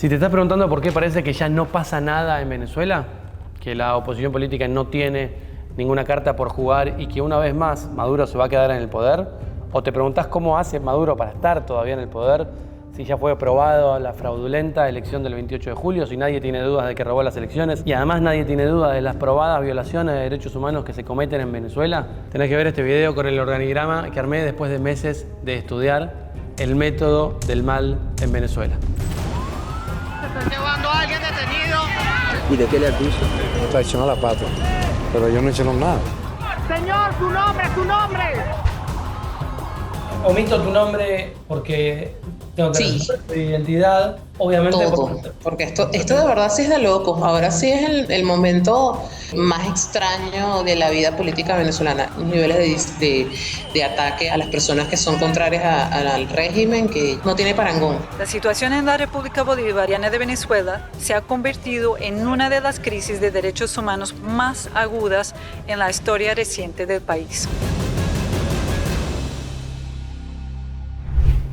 Si te estás preguntando por qué parece que ya no pasa nada en Venezuela, que la oposición política no tiene ninguna carta por jugar y que una vez más Maduro se va a quedar en el poder, o te preguntás cómo hace Maduro para estar todavía en el poder, si ya fue aprobado la fraudulenta elección del 28 de julio, si nadie tiene dudas de que robó las elecciones y además nadie tiene dudas de las probadas violaciones de derechos humanos que se cometen en Venezuela, tenés que ver este video con el organigrama que armé después de meses de estudiar el método del mal en Venezuela. Están llevando a alguien detenido. ¿Y de qué le acusan? Traicionó a la patria, pero ellos no hicieron nada. Señor, su nombre, su nombre. Omito tu nombre porque tengo que resolver tu identidad, obviamente. Todo, porque esto de verdad sí es de locos. Ahora sí es el momento más extraño de la vida política venezolana. Niveles de ataque a las personas que son contrarias al régimen que no tiene parangón. La situación en la República Bolivariana de Venezuela se ha convertido en una de las crisis de derechos humanos más agudas en la historia reciente del país.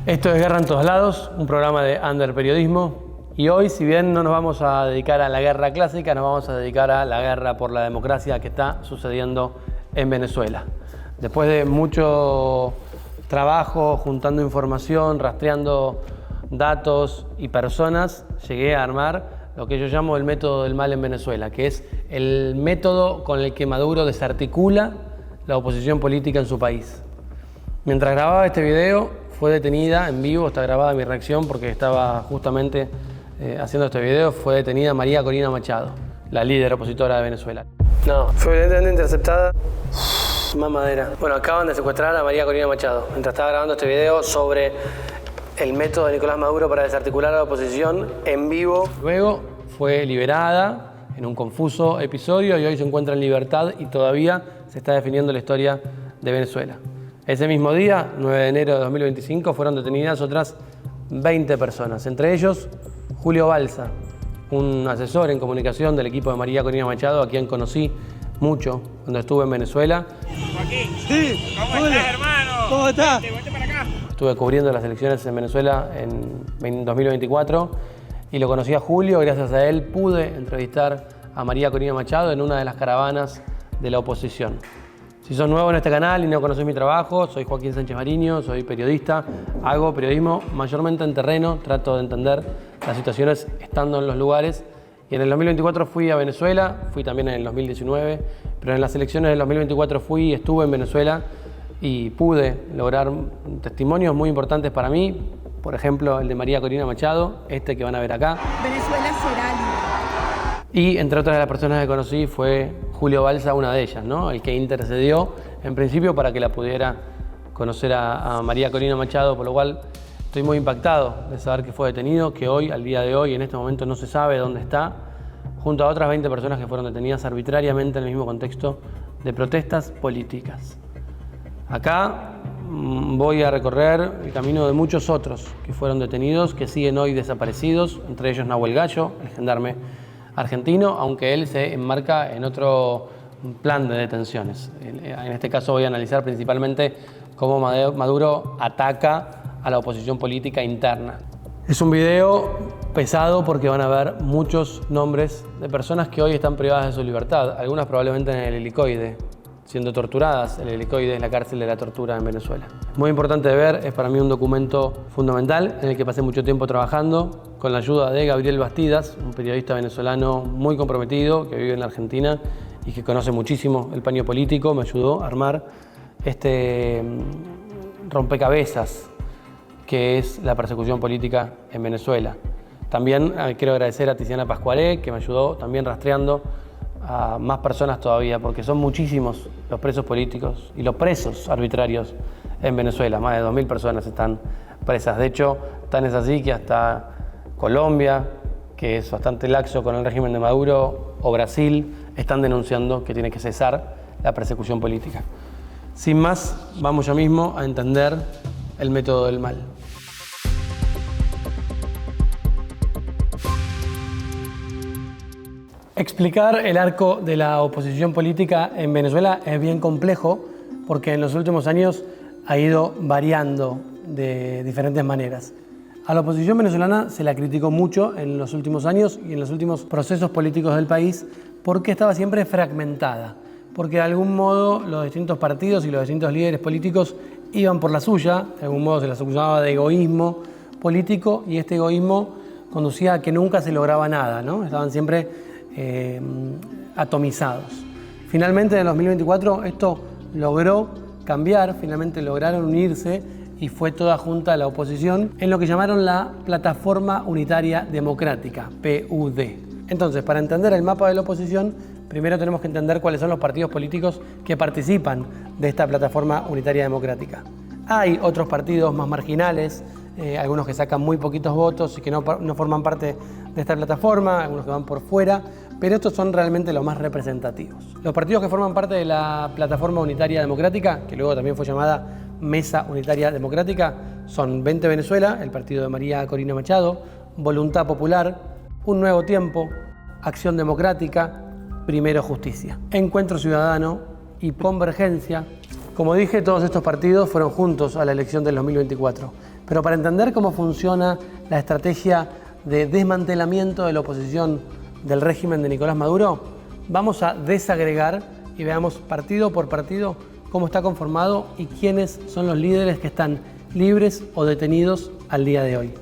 Esto es Guerra en Todos Lados, un programa de Under Periodismo. Y hoy, si bien no nos vamos a dedicar a la guerra clásica, nos vamos a dedicar a la guerra por la democracia que está sucediendo en Venezuela. Después de mucho trabajo, juntando información, rastreando datos y personas, llegué a armar lo que yo llamo el método del mal en Venezuela, que es el método con el que Maduro desarticula la oposición política en su país. Mientras grababa este video, fue detenida en vivo, está grabada mi reacción porque estaba justamente haciendo este video, fue detenida María Corina Machado, la líder opositora de Venezuela. No, fue evidentemente interceptada. Mamadera. Bueno, acaban de secuestrar a María Corina Machado mientras estaba grabando este video sobre el método de Nicolás Maduro para desarticular a la oposición en vivo. Luego fue liberada en un confuso episodio y hoy se encuentra en libertad y todavía se está definiendo la historia de Venezuela. Ese mismo día, 9 de enero de 2025, fueron detenidas otras 20 personas, entre ellos Julio Balsa, un asesor en comunicación del equipo de María Corina Machado, a quien conocí mucho cuando estuve en Venezuela. Joaquín. Sí. ¿Cómo estás, hermano? ¿Cómo estás? Vente para acá. Estuve cubriendo las elecciones en Venezuela en 2024 y lo conocí a Julio. Gracias a él pude entrevistar a María Corina Machado en una de las caravanas de la oposición. Si sos nuevo en este canal y no conocés mi trabajo, soy Joaquín Sánchez Mariño, soy periodista, hago periodismo mayormente en terreno, trato de entender las situaciones estando en los lugares. Y en el 2024 fui a Venezuela, fui también en el 2019, pero en las elecciones del 2024 fui y estuve en Venezuela y pude lograr testimonios muy importantes para mí, por ejemplo el de María Corina Machado, este que van a ver acá. Venezuela será libre. Y entre otras de las personas que conocí fue Julio Balsa, una de ellas, ¿no? El que intercedió en principio para que la pudiera conocer a María Corina Machado, por lo cual estoy muy impactado de saber que fue detenido, que hoy, al día de hoy, en este momento no se sabe dónde está, junto a otras 20 personas que fueron detenidas arbitrariamente en el mismo contexto de protestas políticas. Acá voy a recorrer el camino de muchos otros que fueron detenidos, que siguen hoy desaparecidos, entre ellos Nahuel Gallo, el gendarme argentino, aunque él se enmarca en otro plan de detenciones. En este caso voy a analizar principalmente cómo Maduro ataca a la oposición política interna. Es un video pesado porque van a ver muchos nombres de personas que hoy están privadas de su libertad, algunas probablemente en el helicoide, siendo torturadas. El helicoide es la cárcel de la tortura en Venezuela. Muy importante de ver, es para mí un documento fundamental en el que pasé mucho tiempo trabajando con la ayuda de Gabriel Bastidas, un periodista venezolano muy comprometido que vive en la Argentina y que conoce muchísimo el paño político. Me ayudó a armar este rompecabezas que es la persecución política en Venezuela. También quiero agradecer a Tiziana Pascualé, que me ayudó también rastreando a más personas todavía, porque son muchísimos los presos políticos y los presos arbitrarios en Venezuela. Más de 2.000 personas están presas. De hecho, tan es así que hasta Colombia, que es bastante laxo con el régimen de Maduro, o Brasil, están denunciando que tiene que cesar la persecución política. Sin más, vamos ya mismo a entender el método del mal. Explicar el arco de la oposición política en Venezuela es bien complejo porque en los últimos años ha ido variando de diferentes maneras. A la oposición venezolana se la criticó mucho en los últimos años y en los últimos procesos políticos del país porque estaba siempre fragmentada, porque de algún modo los distintos partidos y los distintos líderes políticos iban por la suya, de algún modo se las acusaba de egoísmo político y este egoísmo conducía a que nunca se lograba nada, ¿no? Estaban siempre atomizados. Finalmente en el 2024 esto logró cambiar, finalmente lograron unirse y fue toda junta la oposición en lo que llamaron la Plataforma Unitaria Democrática, PUD. Entonces, para entender el mapa de la oposición, primero tenemos que entender cuáles son los partidos políticos que participan de esta Plataforma Unitaria Democrática. Hay otros partidos más marginales, algunos que sacan muy poquitos votos y que no forman parte de esta plataforma, algunos que van por fuera, pero estos son realmente los más representativos. Los partidos que forman parte de la Plataforma Unitaria Democrática, que luego también fue llamada Mesa Unitaria Democrática, son 20 Venezuela, el partido de María Corina Machado, Voluntad Popular, Un Nuevo Tiempo, Acción Democrática, Primero Justicia, Encuentro Ciudadano y Convergencia. Como dije, todos estos partidos fueron juntos a la elección del 2024. Pero para entender cómo funciona la estrategia de desmantelamiento de la oposición del régimen de Nicolás Maduro, vamos a desagregar y veamos partido por partido cómo está conformado y quiénes son los líderes que están libres o detenidos al día de hoy.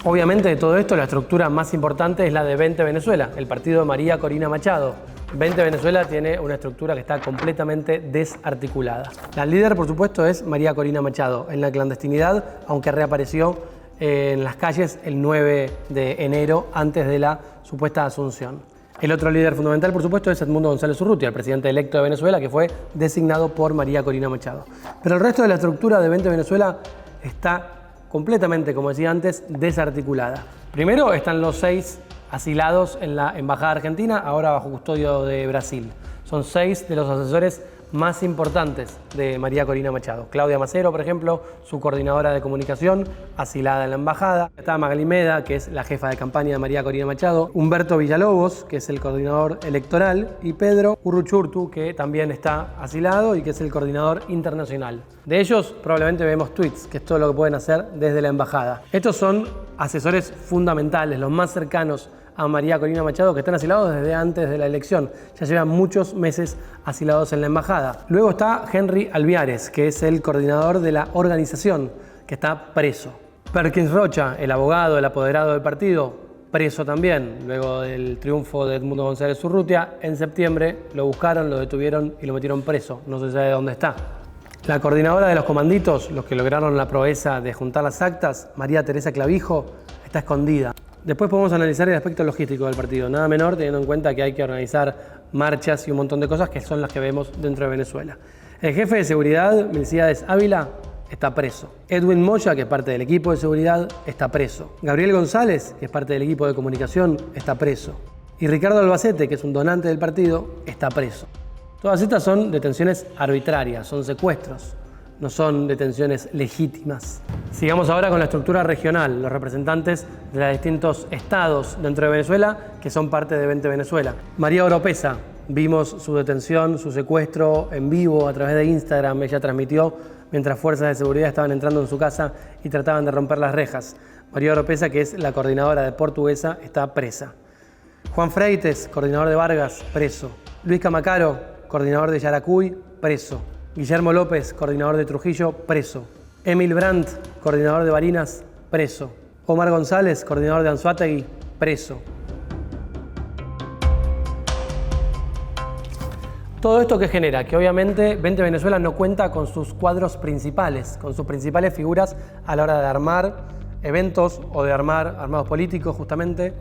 Obviamente de todo esto la estructura más importante es la de 20 Venezuela, el partido de María Corina Machado. 20 Venezuela tiene una estructura que está completamente desarticulada. La líder, por supuesto, es María Corina Machado, en la clandestinidad, aunque reapareció en las calles el 9 de enero, antes de la supuesta asunción. El otro líder fundamental, por supuesto, es Edmundo González Urrutia, el presidente electo de Venezuela, que fue designado por María Corina Machado. Pero el resto de la estructura de 20 Venezuela está completamente, como decía antes, desarticulada. Primero están los 6 asilados en la Embajada Argentina, ahora bajo custodio de Brasil. Son 6 de los asesores más importantes de María Corina Machado. Claudia Macero, por ejemplo, su coordinadora de comunicación, asilada en la embajada. Está Magali Meda, que es la jefa de campaña de María Corina Machado. Humberto Villalobos, que es el coordinador electoral. Y Pedro Urruchurtu, que también está asilado y que es el coordinador internacional. De ellos probablemente vemos tweets, que es todo lo que pueden hacer desde la embajada. Estos son asesores fundamentales, los más cercanos a María Corina Machado, que están asilados desde antes de la elección. Ya llevan muchos meses asilados en la embajada. Luego está Henry Alviares, que es el coordinador de la organización, que está preso. Perkins Rocha, el abogado, el apoderado del partido, preso también. Luego del triunfo de Edmundo González Urrutia, en septiembre lo buscaron, lo detuvieron y lo metieron preso. No se sabe dónde está. La coordinadora de los comanditos, los que lograron la proeza de juntar las actas, María Teresa Clavijo, está escondida. Después podemos analizar el aspecto logístico del partido, nada menor teniendo en cuenta que hay que organizar marchas y un montón de cosas que son las que vemos dentro de Venezuela. El jefe de seguridad, Milcíades Ávila, está preso. Edwin Moya, que es parte del equipo de seguridad, está preso. Gabriel González, que es parte del equipo de comunicación, está preso. Y Ricardo Albacete, que es un donante del partido, está preso. Todas estas son detenciones arbitrarias, son secuestros, no son detenciones legítimas. Sigamos ahora con la estructura regional, los representantes de los distintos estados dentro de Venezuela que son parte de 20 Venezuela. María Oropesa, vimos su detención, su secuestro en vivo a través de Instagram. Ella transmitió mientras fuerzas de seguridad estaban entrando en su casa y trataban de romper las rejas. María Oropesa, que es la coordinadora de Portuguesa, está presa. Juan Freites, coordinador de Vargas, preso. Luis Camacaro, coordinador de Yaracuy, preso. Guillermo López, coordinador de Trujillo, preso. Emil Brandt, coordinador de Barinas, preso. Omar González, coordinador de Anzoátegui, preso. Todo esto que genera que obviamente 20 Venezuela no cuenta con sus cuadros principales, con sus principales figuras a la hora de armar eventos o de armar armados políticos justamente,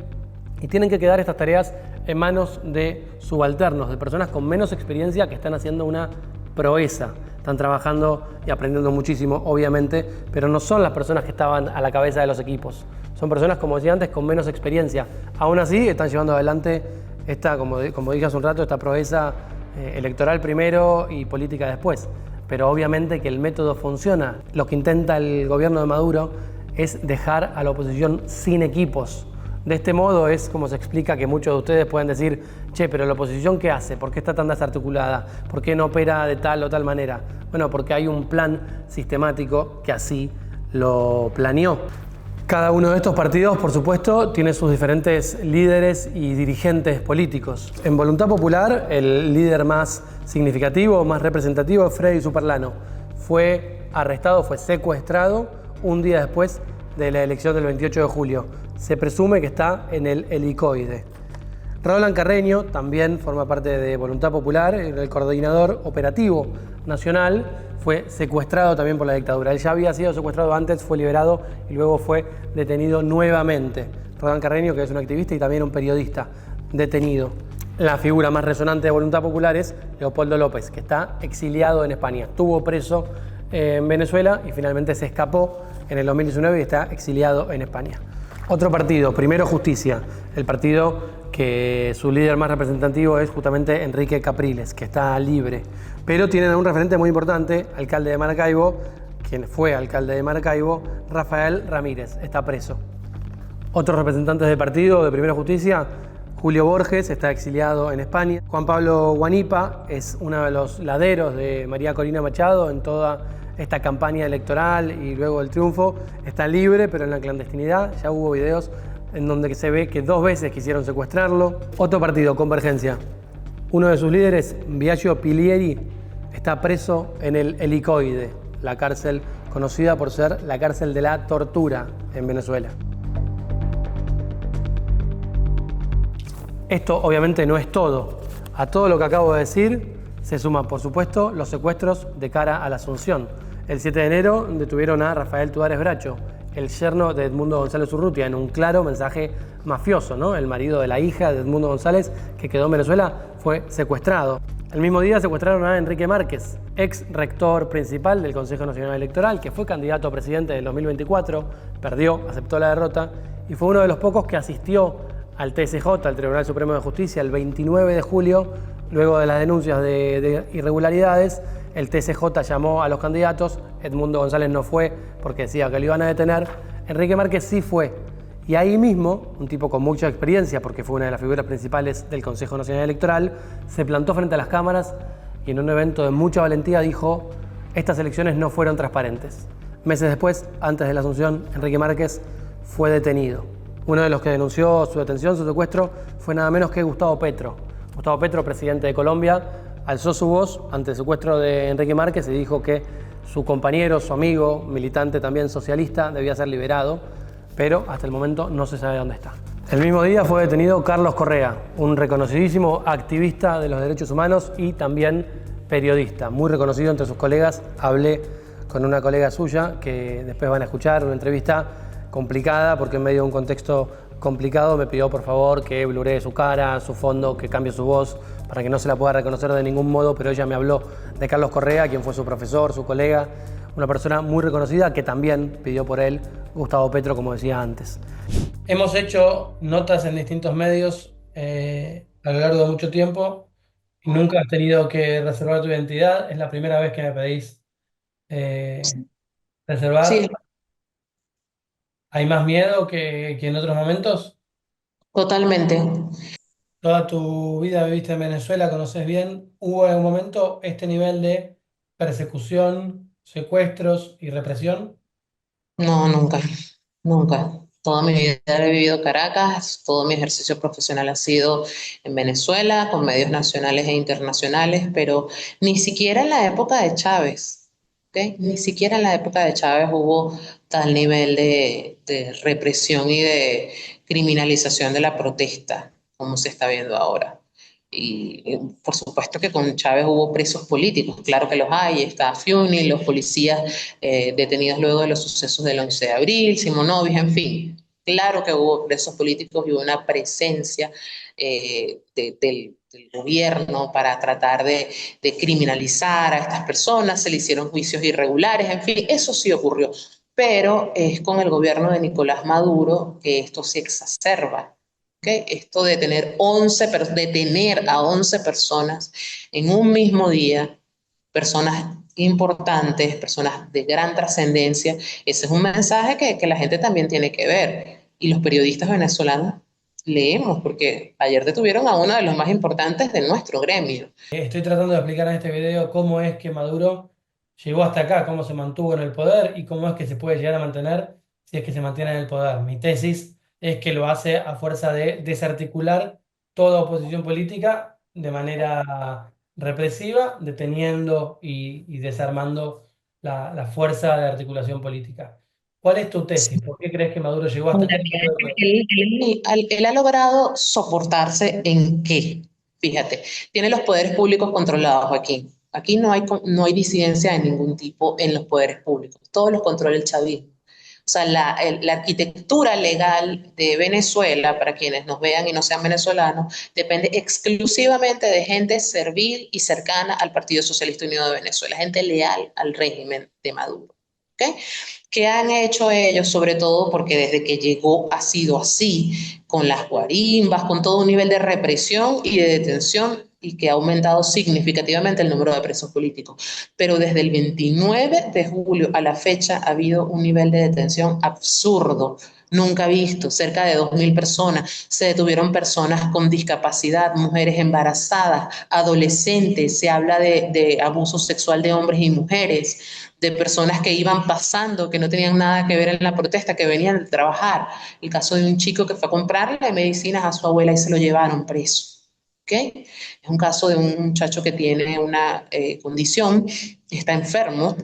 y tienen que quedar estas tareas en manos de subalternos, de personas con menos experiencia que están haciendo una proeza. Están trabajando y aprendiendo muchísimo, obviamente, pero no son las personas que estaban a la cabeza de los equipos. Son personas, como decía antes, con menos experiencia. Aún así, están llevando adelante esta, como dije hace un rato, esta proeza electoral primero y política después. Pero obviamente que el método funciona. Lo que intenta el gobierno de Maduro es dejar a la oposición sin equipos. De este modo es como se explica que muchos de ustedes pueden decir, che, pero la oposición ¿qué hace? ¿Por qué está tan desarticulada? ¿Por qué no opera de tal o tal manera? Bueno, porque hay un plan sistemático que así lo planeó. Cada uno de estos partidos, por supuesto, tiene sus diferentes líderes y dirigentes políticos. En Voluntad Popular, el líder más significativo, más representativo, es Freddy Superlano. Fue arrestado, fue secuestrado un día después de la elección del 28 de julio. Se presume que está en el helicoide. Roland Carreño también forma parte de Voluntad Popular, el coordinador operativo nacional. Fue secuestrado también por la dictadura. Él ya había sido secuestrado antes, fue liberado y luego fue detenido nuevamente. Roland Carreño, que es un activista y también un periodista detenido. La figura más resonante de Voluntad Popular es Leopoldo López, que está exiliado en España. Estuvo preso en Venezuela y finalmente se escapó en el 2019 y está exiliado en España. Otro partido, Primero Justicia, el partido que su líder más representativo es justamente Enrique Capriles, que está libre. Pero tienen a un referente muy importante, alcalde de Maracaibo, quien fue alcalde de Maracaibo, Rafael Ramírez, está preso. Otros representantes del partido de Primera Justicia, Julio Borges, está exiliado en España. Juan Pablo Guanipa es uno de los laderos de María Corina Machado en toda esta campaña electoral y luego el triunfo. Está libre, pero en la clandestinidad. Ya hubo videos en donde se ve que 2 veces quisieron secuestrarlo. Otro partido, Convergencia. Uno de sus líderes, Biagio Pilieri, está preso en el helicoide, la cárcel conocida por ser la cárcel de la tortura en Venezuela. Esto obviamente no es todo. A todo lo que acabo de decir se suman, por supuesto, los secuestros de cara a la Asunción. El 7 de enero detuvieron a Rafael Tuárez Bracho, el yerno de Edmundo González Urrutia, en un claro mensaje mafioso, ¿no? El marido de la hija de Edmundo González, que quedó en Venezuela, fue secuestrado. El mismo día secuestraron a Enrique Márquez, ex rector principal del Consejo Nacional Electoral, que fue candidato a presidente del 2024, perdió, aceptó la derrota y fue uno de los pocos que asistió al TSJ, al Tribunal Supremo de Justicia, el 29 de julio, luego de las denuncias de irregularidades. El TSJ llamó a los candidatos, Edmundo González no fue porque decía que lo iban a detener, Enrique Márquez sí fue. Y ahí mismo, un tipo con mucha experiencia, porque fue una de las figuras principales del Consejo Nacional Electoral, se plantó frente a las cámaras y en un evento de mucha valentía dijo: estas elecciones no fueron transparentes. Meses después, antes de la Asunción, Enrique Márquez fue detenido. Uno de los que denunció su detención, su secuestro, fue nada menos que Gustavo Petro. Gustavo Petro, presidente de Colombia, alzó su voz ante el secuestro de Enrique Márquez y dijo que su compañero, su amigo, militante también socialista, debía ser liberado, pero hasta el momento no se sabe dónde está. El mismo día fue detenido Carlos Correa, un reconocidísimo activista de los derechos humanos y también periodista, muy reconocido entre sus colegas. Hablé con una colega suya que después van a escuchar, una entrevista complicada porque en medio de un contexto complicado me pidió por favor que bluree su cara, su fondo, que cambie su voz para que no se la pueda reconocer de ningún modo, pero ella me habló de Carlos Correa, quien fue su profesor, su colega, una persona muy reconocida que también pidió por él Gustavo Petro, como decía antes. Hemos hecho notas en distintos medios a lo largo de mucho tiempo y nunca has tenido que reservar tu identidad. Es la primera vez que me pedís reservar. Sí, ¿Hay más miedo que en otros momentos? totalmente. Toda tu vida viviste en Venezuela, conoces bien. ¿Hubo en algún momento este nivel de persecución, secuestros y represión? No, nunca, nunca. Toda mi vida he vivido en Caracas, todo mi ejercicio profesional ha sido en Venezuela, con medios nacionales e internacionales, pero ni siquiera en la época de Chávez, ¿ok? Ni siquiera en la época de Chávez hubo tal nivel de represión y de criminalización de la protesta como se está viendo ahora. Y por supuesto que con Chávez hubo presos políticos, claro que los hay, está Fiuni, los policías detenidos luego de los sucesos del 11 de abril, Simonovic, en fin. Claro que hubo presos políticos y hubo una presencia del gobierno para tratar de criminalizar a estas personas, se le hicieron juicios irregulares, en fin, eso sí ocurrió. Pero es con el gobierno de Nicolás Maduro que esto se exacerba. ¿Okay? Esto de tener detener a 11 personas en un mismo día, personas importantes, personas de gran trascendencia, ese es un mensaje que la gente también tiene que ver. Y los periodistas venezolanos leemos, porque ayer detuvieron a uno de los más importantes de nuestro gremio. Estoy tratando de explicar en este video cómo es que Maduro llegó hasta acá, cómo se mantuvo en el poder y cómo es que se puede llegar a mantener si es que se mantiene en el poder. Mi tesis es que lo hace a fuerza de desarticular toda oposición política de manera represiva, deteniendo y desarmando la fuerza de articulación política. ¿Cuál es tu tesis? ¿Por qué crees que Maduro llegó hasta Mira, este punto de poder? él ha logrado soportarse en qué, fíjate, tiene los poderes públicos controlados aquí. Aquí no hay disidencia de ningún tipo en los poderes públicos. Todos los controla el chavismo. O sea, la arquitectura legal de Venezuela, para quienes nos vean y no sean venezolanos, depende exclusivamente de gente servil y cercana al Partido Socialista Unido de Venezuela, gente leal al régimen de Maduro. ¿Okay? ¿Qué han hecho ellos? Sobre todo porque desde que llegó ha sido así, con las guarimbas, con todo un nivel de represión y de detención y que ha aumentado significativamente el número de presos políticos. Pero desde el 29 de julio a la fecha ha habido un nivel de detención absurdo, nunca visto, cerca de 2.000 personas. Se detuvieron personas con discapacidad, mujeres embarazadas, adolescentes, se habla de abuso sexual de hombres y mujeres, de personas que iban pasando, que no tenían nada que ver en la protesta, que venían de trabajar. El caso de un chico que fue a comprarle medicinas a su abuela y se lo llevaron preso. ¿Okay? Es un caso de un muchacho que tiene una condición, está enfermo,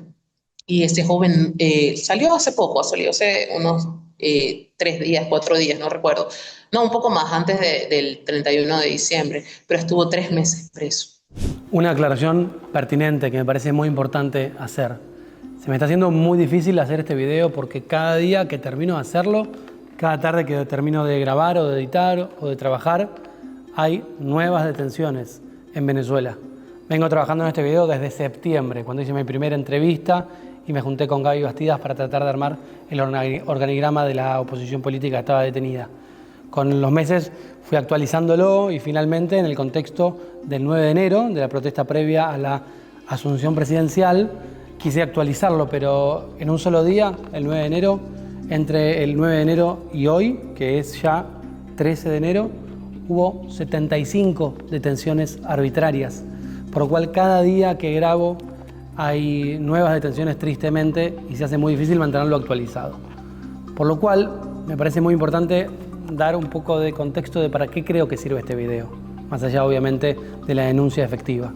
y este joven salió hace poco, salió hace unos 3 días, 4 días, no recuerdo. No, un poco más, antes del 31 de diciembre, pero estuvo 3 meses preso. Una aclaración pertinente que me parece muy importante hacer. Se me está haciendo muy difícil hacer este video porque cada día que termino de hacerlo, cada tarde que termino de grabar o de editar o de trabajar, hay nuevas detenciones en Venezuela. Vengo trabajando en este video desde septiembre, cuando hice mi primera entrevista y me junté con Gaby Bastidas para tratar de armar el organigrama de la oposición política que estaba detenida. Con los meses fui actualizándolo y finalmente en el contexto del 9 de enero, de la protesta previa a la asunción presidencial, quise actualizarlo, pero en un solo día, el 9 de enero, entre el 9 de enero y hoy, que es ya 13 de enero, hubo 75 detenciones arbitrarias, por lo cual cada día que grabo hay nuevas detenciones tristemente y se hace muy difícil mantenerlo actualizado. Por lo cual me parece muy importante dar un poco de contexto de para qué creo que sirve este video, más allá obviamente de la denuncia efectiva.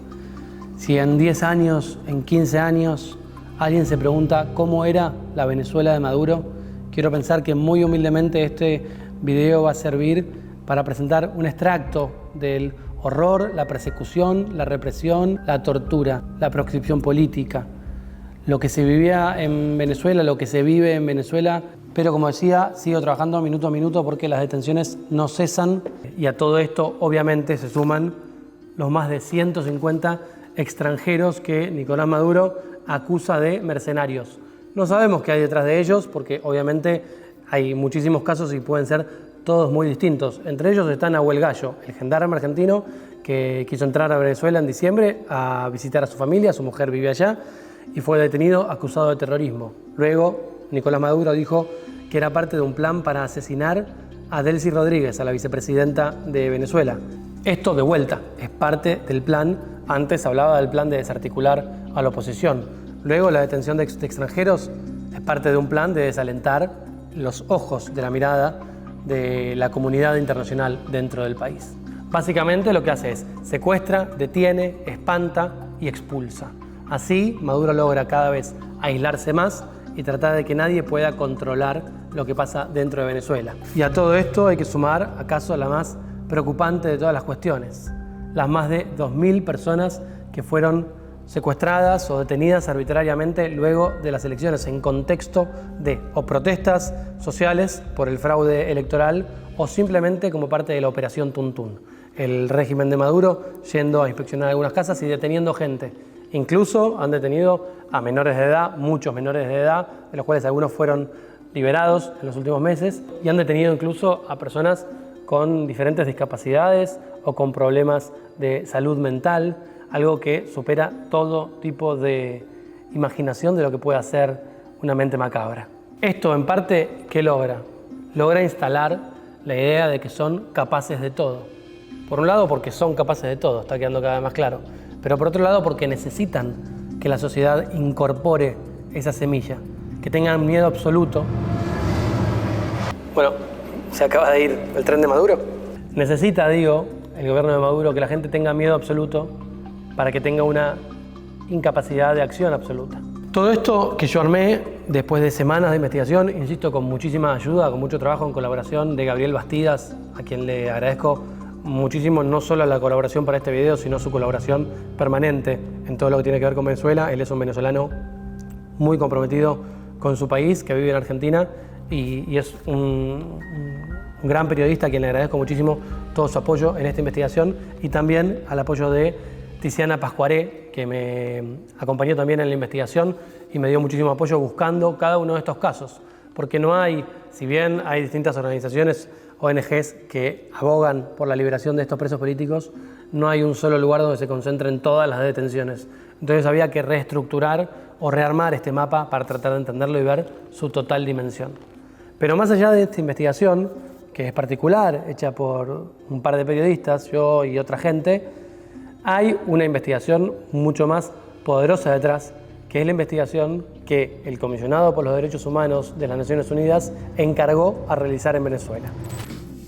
Si en 10 años, en 15 años, alguien se pregunta cómo era la Venezuela de Maduro, quiero pensar que muy humildemente este video va a servir para presentar un extracto del horror, la persecución, la represión, la tortura, la proscripción política, lo que se vivía en Venezuela, lo que se vive en Venezuela. Pero como decía, sigo trabajando minuto a minuto porque las detenciones no cesan y a todo esto obviamente se suman los más de 150 extranjeros que Nicolás Maduro acusa de mercenarios. No sabemos qué hay detrás de ellos porque obviamente hay muchísimos casos y pueden ser todos muy distintos. Entre ellos está Nahuel Gallo, el gendarme argentino que quiso entrar a Venezuela en diciembre a visitar a su familia, su mujer vivía allá y fue detenido acusado de terrorismo. Luego Nicolás Maduro dijo que era parte de un plan para asesinar a Delcy Rodríguez, a la vicepresidenta de Venezuela. Esto de vuelta es parte del plan. Antes hablaba del plan de desarticular a la oposición. Luego la detención de extranjeros es parte de un plan de desalentar los ojos de la mirada de la comunidad internacional dentro del país. Básicamente lo que hace es secuestra, detiene, espanta y expulsa. Así Maduro logra cada vez aislarse más y tratar de que nadie pueda controlar lo que pasa dentro de Venezuela. Y a todo esto hay que sumar, acaso, la más preocupante de todas las cuestiones, las más de 2.000 personas que fueron secuestradas o detenidas arbitrariamente luego de las elecciones en contexto de o protestas sociales por el fraude electoral o simplemente como parte de la operación Tuntún. El régimen de Maduro yendo a inspeccionar algunas casas y deteniendo gente. Incluso han detenido a menores de edad, muchos menores de edad, de los cuales algunos fueron liberados en los últimos meses, y han detenido incluso a personas con diferentes discapacidades o con problemas de salud mental, algo que supera todo tipo de imaginación de lo que puede hacer una mente macabra. Esto, en parte, ¿qué logra? Logra instalar la idea de que son capaces de todo. Por un lado, porque son capaces de todo, está quedando cada vez más claro, pero por otro lado, porque necesitan que la sociedad incorpore esa semilla, que tengan miedo absoluto Bueno, se acaba de ir el tren de Maduro. Necesita, digo, el gobierno de Maduro que la gente tenga miedo absoluto para que tenga una incapacidad de acción absoluta. Todo esto que yo armé después de semanas de investigación, insisto, con muchísima ayuda, con mucho trabajo en colaboración de Gabriel Bastidas, a quien le agradezco muchísimo no solo la colaboración para este video, sino su colaboración permanente en todo lo que tiene que ver con Venezuela. Él es un venezolano muy comprometido con su país, que vive en Argentina, y es un gran periodista a quien le agradezco muchísimo todo su apoyo en esta investigación, y también al apoyo de Tiziana Pascuaré, que me acompañó también en la investigación y me dio muchísimo apoyo buscando cada uno de estos casos. Porque no hay, si bien hay distintas organizaciones, ONGs, que abogan por la liberación de estos presos políticos, no hay un solo lugar donde se concentren todas las detenciones. Entonces había que reestructurar o rearmar este mapa para tratar de entenderlo y ver su total dimensión. Pero más allá de esta investigación, que es particular, hecha por un par de periodistas, yo y otra gente, hay una investigación mucho más poderosa detrás, que es la investigación que el Comisionado por los Derechos Humanos de las Naciones Unidas encargó a realizar en Venezuela.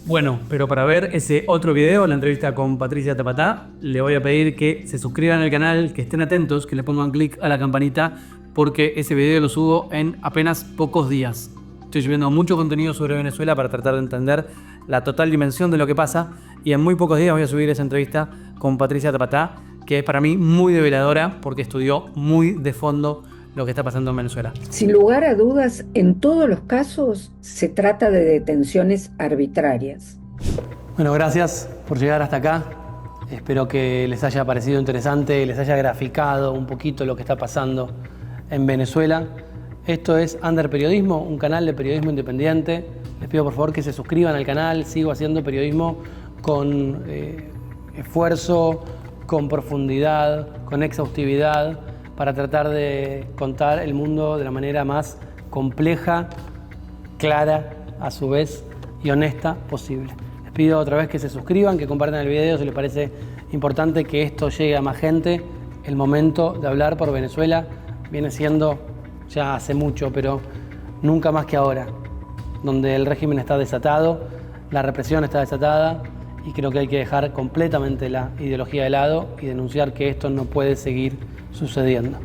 Bueno, pero para ver ese otro video, la entrevista con Patricia Tapatá, le voy a pedir que se suscriban al canal, que estén atentos, que le pongan clic a la campanita, porque ese video lo subo en apenas pocos días. Estoy subiendo mucho contenido sobre Venezuela para tratar de entender la total dimensión de lo que pasa, y en muy pocos días voy a subir esa entrevista con Patricia Tapatá, que es para mí muy develadora porque estudió muy de fondo lo que está pasando en Venezuela. Sin lugar a dudas, en todos los casos se trata de detenciones arbitrarias. Bueno, gracias por llegar hasta acá. Espero que les haya parecido interesante, les haya graficado un poquito lo que está pasando en Venezuela. Esto es Under Periodismo, un canal de periodismo independiente. Les pido por favor que se suscriban al canal. Sigo haciendo periodismo con esfuerzo, con profundidad, con exhaustividad, para tratar de contar el mundo de la manera más compleja, clara, a su vez, y honesta posible. Les pido otra vez que se suscriban, que compartan el video si les parece importante que esto llegue a más gente. El momento de hablar por Venezuela viene siendo ya hace mucho, pero nunca más que ahora, donde el régimen está desatado, la represión está desatada, y creo que hay que dejar completamente la ideología de lado y denunciar que esto no puede seguir sucediendo.